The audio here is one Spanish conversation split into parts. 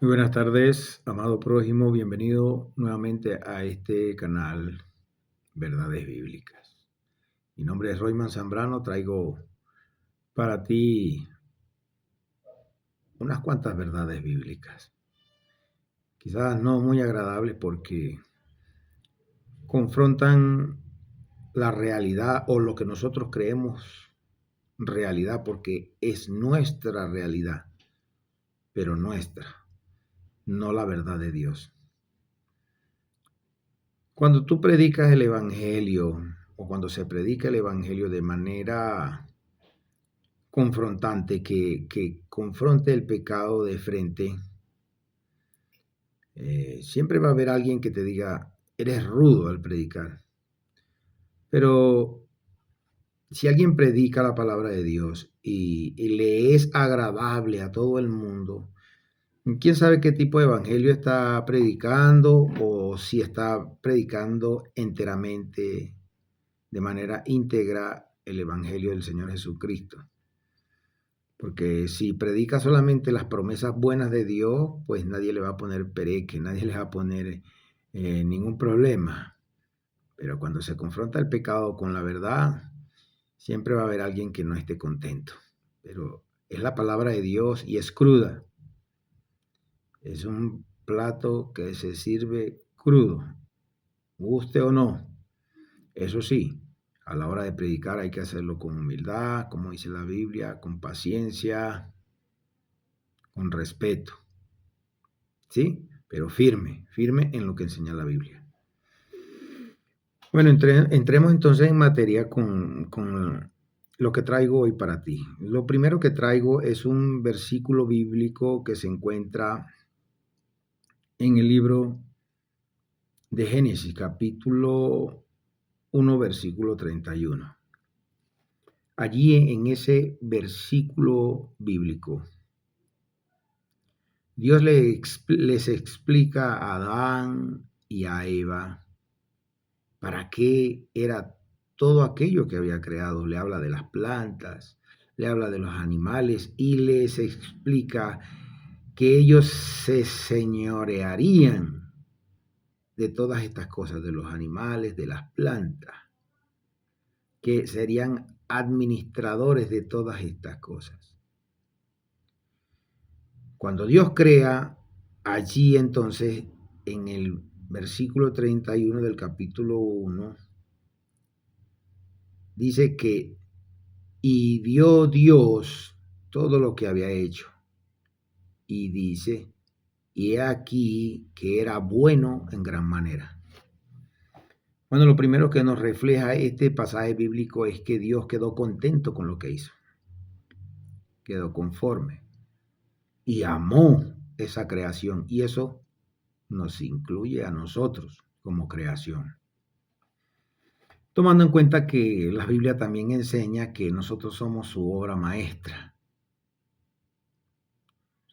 Muy buenas tardes, amado prójimo. Bienvenido nuevamente a este canal Verdades Bíblicas. Mi nombre es Royman Zambrano. Traigo para ti unas cuantas verdades bíblicas. Quizás no muy agradables porque confrontan la realidad o lo que nosotros creemos realidad, porque es nuestra realidad, pero nuestra, no la verdad de Dios. Cuando tú predicas el Evangelio o cuando se predica el Evangelio de manera confrontante, que confronte el pecado de frente, siempre va a haber alguien que te diga, eres rudo al predicar. Pero si alguien predica la palabra de Dios y le es agradable a todo el mundo, quién sabe qué tipo de evangelio está predicando o si está predicando enteramente, de manera íntegra, el evangelio del Señor Jesucristo. Porque si predica solamente las promesas buenas de Dios, pues nadie le va a poner pereque, nadie le va a poner ningún problema. Pero cuando se confronta el pecado con la verdad, siempre va a haber alguien que no esté contento. Pero es la palabra de Dios y es cruda. Es un plato que se sirve crudo, guste o no. Eso sí, a la hora de predicar hay que hacerlo con humildad, como dice la Biblia, con paciencia, con respeto. ¿Sí? Pero firme, firme en lo que enseña la Biblia. Bueno, entremos entonces en materia con lo que traigo hoy para ti. Lo primero que traigo es un versículo bíblico que se encuentra en el libro de Génesis, capítulo 1, versículo 31. Allí en ese versículo bíblico, Dios les explica a Adán y a Eva para qué era todo aquello que había creado. Le habla de las plantas, le habla de los animales y les explica que ellos se señorearían de todas estas cosas, de los animales, de las plantas, que serían administradores de todas estas cosas. Cuando Dios crea, allí entonces, en el versículo 31 del capítulo 1, dice que y vio Dios todo lo que había hecho. Y dice, y he aquí que era bueno en gran manera. Bueno, lo primero que nos refleja este pasaje bíblico es que Dios quedó contento con lo que hizo. Quedó conforme. Y amó esa creación. Y eso nos incluye a nosotros como creación. Tomando en cuenta que la Biblia también enseña que nosotros somos su obra maestra.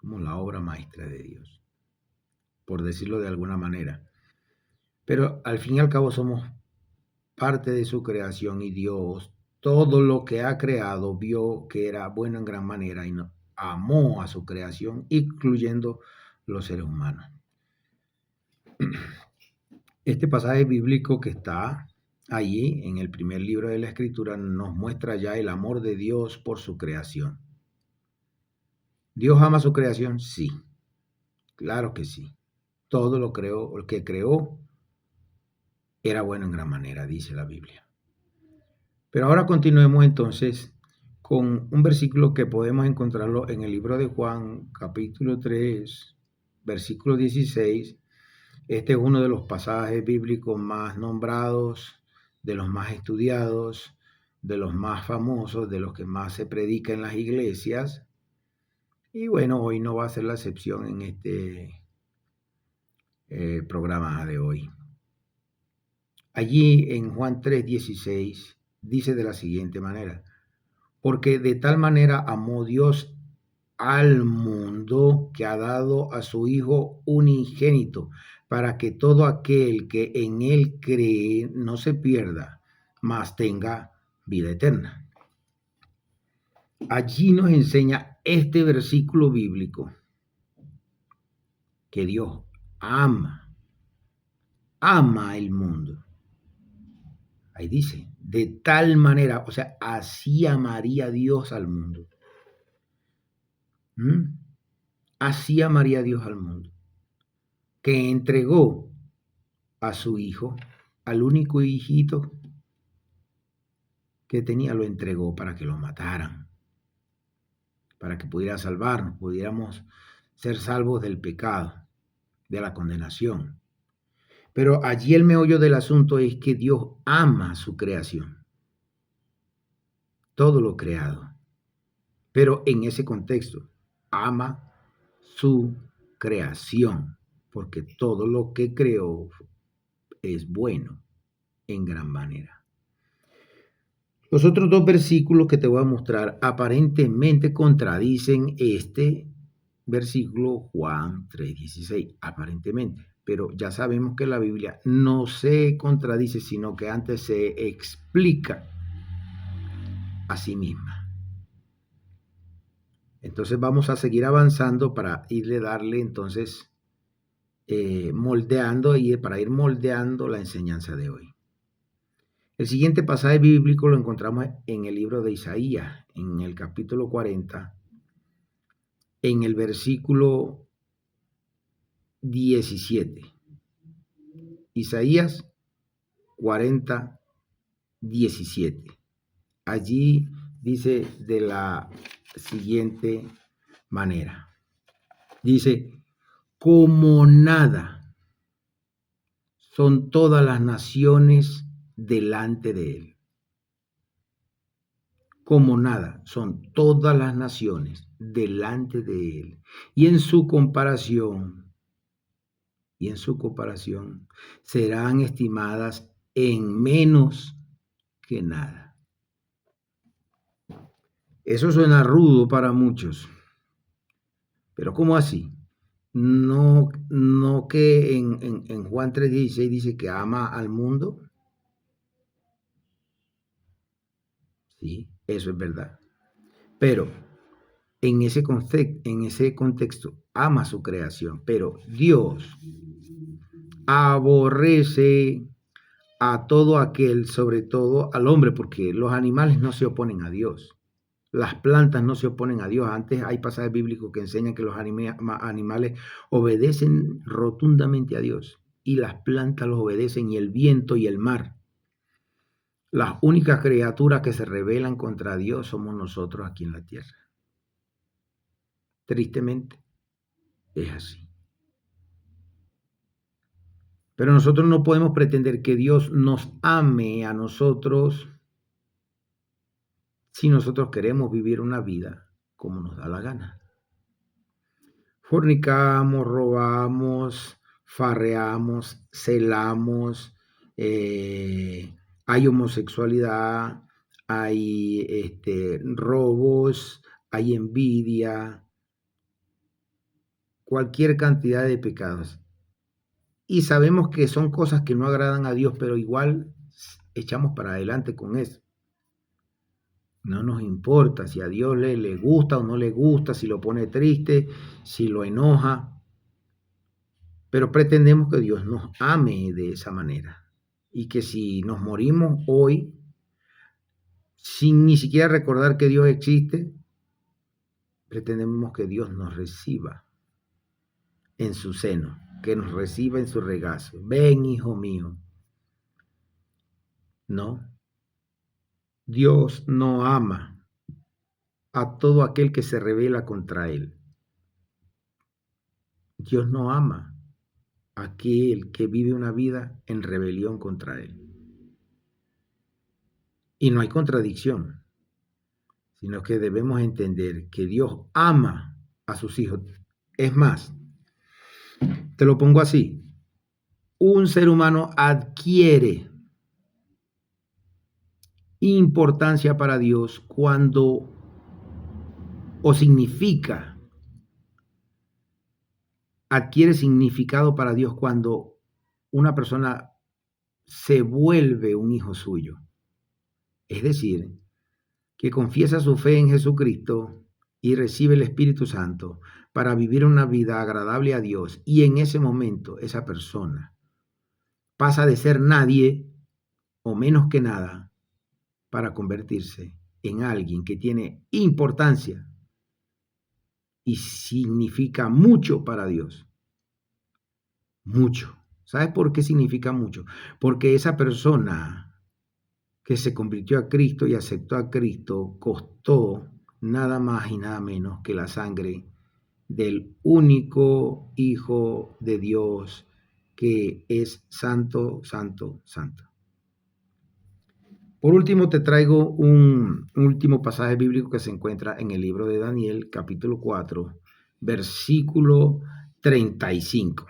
Somos la obra maestra de Dios, por decirlo de alguna manera. Pero al fin y al cabo somos parte de su creación y Dios, todo lo que ha creado, vio que era bueno en gran manera y amó a su creación, incluyendo los seres humanos. Este pasaje bíblico que está allí en el primer libro de la Escritura nos muestra ya el amor de Dios por su creación. ¿Dios ama su creación? Sí, claro que sí. Todo lo creó, el que creó era bueno en gran manera, dice la Biblia. Pero ahora continuemos entonces con un versículo que podemos encontrarlo en el libro de Juan, capítulo 3, versículo 16. Este es uno de los pasajes bíblicos más nombrados, de los más estudiados, de los más famosos, de los que más se predica en las iglesias. Y bueno, hoy no va a ser la excepción en este programa de hoy. Allí en Juan 3:16 dice de la siguiente manera: porque de tal manera amó Dios al mundo que ha dado a su Hijo unigénito, para que todo aquel que en él cree no se pierda, mas tenga vida eterna. Allí nos enseña este versículo bíblico que Dios ama el mundo. Ahí dice, de tal manera, o sea, así amaría Dios al mundo. ¿Mm? Así amaría Dios al mundo, que entregó a su hijo, al único hijito que tenía, lo entregó para que lo mataran, para que pudiera salvarnos, pudiéramos ser salvos del pecado, de la condenación. Pero allí el meollo del asunto es que Dios ama su creación, todo lo creado. Pero en ese contexto, ama su creación, porque todo lo que creó es bueno en gran manera. Los otros dos versículos que te voy a mostrar aparentemente contradicen este versículo Juan 3:16, aparentemente. Pero ya sabemos que la Biblia no se contradice, sino que antes se explica a sí misma. Entonces vamos a seguir avanzando para darle entonces moldeando y para ir moldeando la enseñanza de hoy. El siguiente pasaje bíblico lo encontramos en el libro de Isaías, en el capítulo 40, en el versículo 17. Isaías 40, 17. Allí dice de la siguiente manera. Dice, como nada son todas las naciones delante de él. Como nada son todas las naciones delante de él. Y en su comparación serán estimadas en menos que nada. Eso suena rudo para muchos. Pero ¿cómo así? No que en Juan 3:16 dice que ama al mundo. Sí, eso es verdad. Pero en ese contexto ama su creación. Pero Dios aborrece a todo aquel, sobre todo al hombre, porque los animales no se oponen a Dios. Las plantas no se oponen a Dios. Antes hay pasajes bíblicos que enseñan que los animales obedecen rotundamente a Dios y las plantas los obedecen, y el viento y el mar. Las únicas criaturas que se rebelan contra Dios somos nosotros aquí en la tierra. Tristemente, es así. Pero nosotros no podemos pretender que Dios nos ame a nosotros si nosotros queremos vivir una vida como nos da la gana. Fornicamos, robamos, farreamos, celamos, hay homosexualidad, hay robos, hay envidia, cualquier cantidad de pecados. Y sabemos que son cosas que no agradan a Dios, pero igual echamos para adelante con eso. No nos importa si a Dios le gusta o no le gusta, si lo pone triste, si lo enoja. Pero pretendemos que Dios nos ame de esa manera. Y que si nos morimos hoy, sin ni siquiera recordar que Dios existe, pretendemos que Dios nos reciba en su seno, que nos reciba en su regazo. Ven, hijo mío. No. Dios no ama a todo aquel que se rebela contra él. Dios no ama a aquel que vive una vida en rebelión contra él. Y no hay contradicción, sino que debemos entender que Dios ama a sus hijos. Es más, te lo pongo así, un ser humano adquiere importancia para Dios cuando, o significa, adquiere significado para Dios cuando una persona se vuelve un hijo suyo. Es decir, que confiesa su fe en Jesucristo y recibe el Espíritu Santo para vivir una vida agradable a Dios, y en ese momento esa persona pasa de ser nadie o menos que nada para convertirse en alguien que tiene importancia y significa mucho para Dios. Mucho. ¿Sabes por qué significa mucho? Porque esa persona que se convirtió a Cristo y aceptó a Cristo costó nada más y nada menos que la sangre del único Hijo de Dios que es santo, santo, santo. Por último, te traigo un último pasaje bíblico que se encuentra en el libro de Daniel, capítulo 4, versículo 35.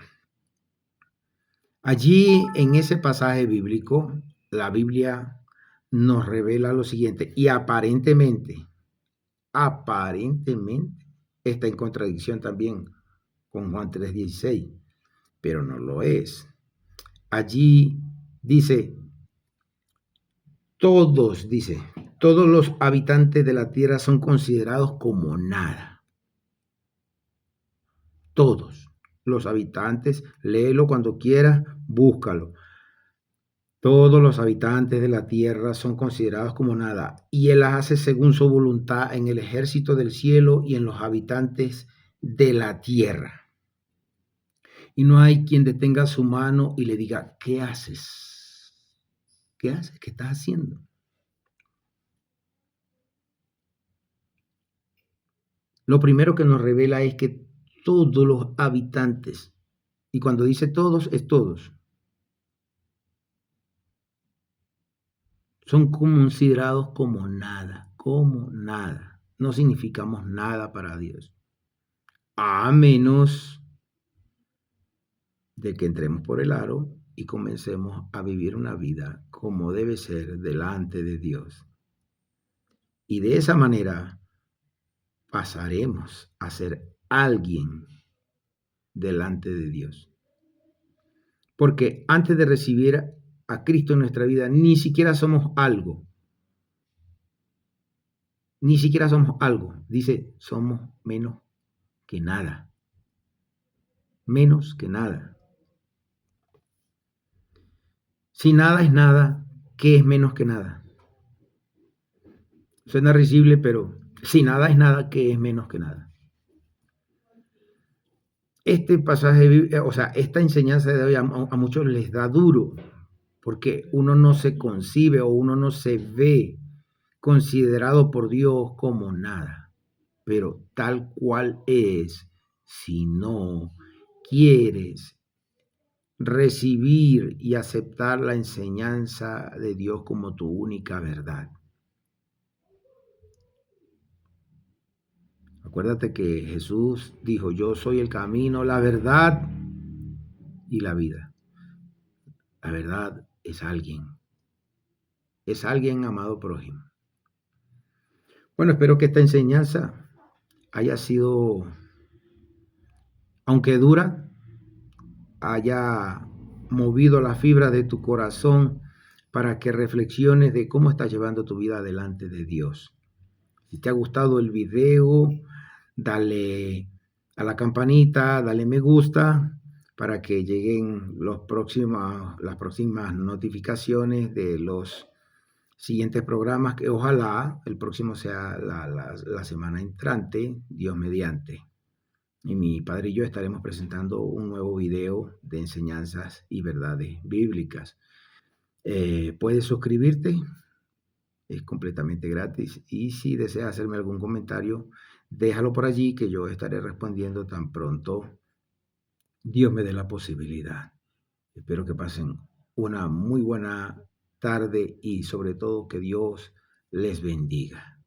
Allí, en ese pasaje bíblico, la Biblia nos revela lo siguiente, y aparentemente, está en contradicción también con Juan 3:16, pero no lo es. Allí dice, todos los habitantes de la tierra son considerados como nada. Todos los habitantes, léelo cuando quieras, búscalo. Todos los habitantes de la tierra son considerados como nada, y Él las hace según su voluntad en el ejército del cielo y en los habitantes de la tierra. Y no hay quien detenga su mano y le diga, ¿qué haces? ¿Qué haces? ¿Qué estás haciendo? Lo primero que nos revela es que todos los habitantes, y cuando dice todos, es todos, son considerados como nada, como nada. No significamos nada para Dios. A menos de que entremos por el aro y comencemos a vivir una vida como debe ser delante de Dios. Y de esa manera pasaremos a ser alguien delante de Dios. Porque antes de recibir a Cristo en nuestra vida, ni siquiera somos algo. Ni siquiera somos algo. Dice, somos menos que nada. Menos que nada. Si nada es nada, ¿qué es menos que nada? Suena risible, pero si nada es nada, ¿qué es menos que nada? Este pasaje, esta enseñanza de hoy a muchos les da duro, porque uno no se concibe o uno no se ve considerado por Dios como nada, pero tal cual es, si no quieres recibir y aceptar la enseñanza de Dios como tu única verdad. Acuérdate que Jesús dijo, yo soy el camino, la verdad y la vida. La verdad es alguien amado prójimo. Bueno, espero que esta enseñanza haya sido, aunque dura, haya movido la fibra de tu corazón para que reflexiones de cómo estás llevando tu vida delante de Dios. Si te ha gustado el video, dale a la campanita, dale me gusta para que lleguen las próximas notificaciones de los siguientes programas, que ojalá el próximo sea la semana entrante, Dios mediante. Y mi padre y yo estaremos presentando un nuevo video de enseñanzas y verdades bíblicas. Puedes suscribirte, es completamente gratis. Y si deseas hacerme algún comentario, déjalo por allí que yo estaré respondiendo tan pronto Dios me dé la posibilidad. Espero que pasen una muy buena tarde y sobre todo que Dios les bendiga.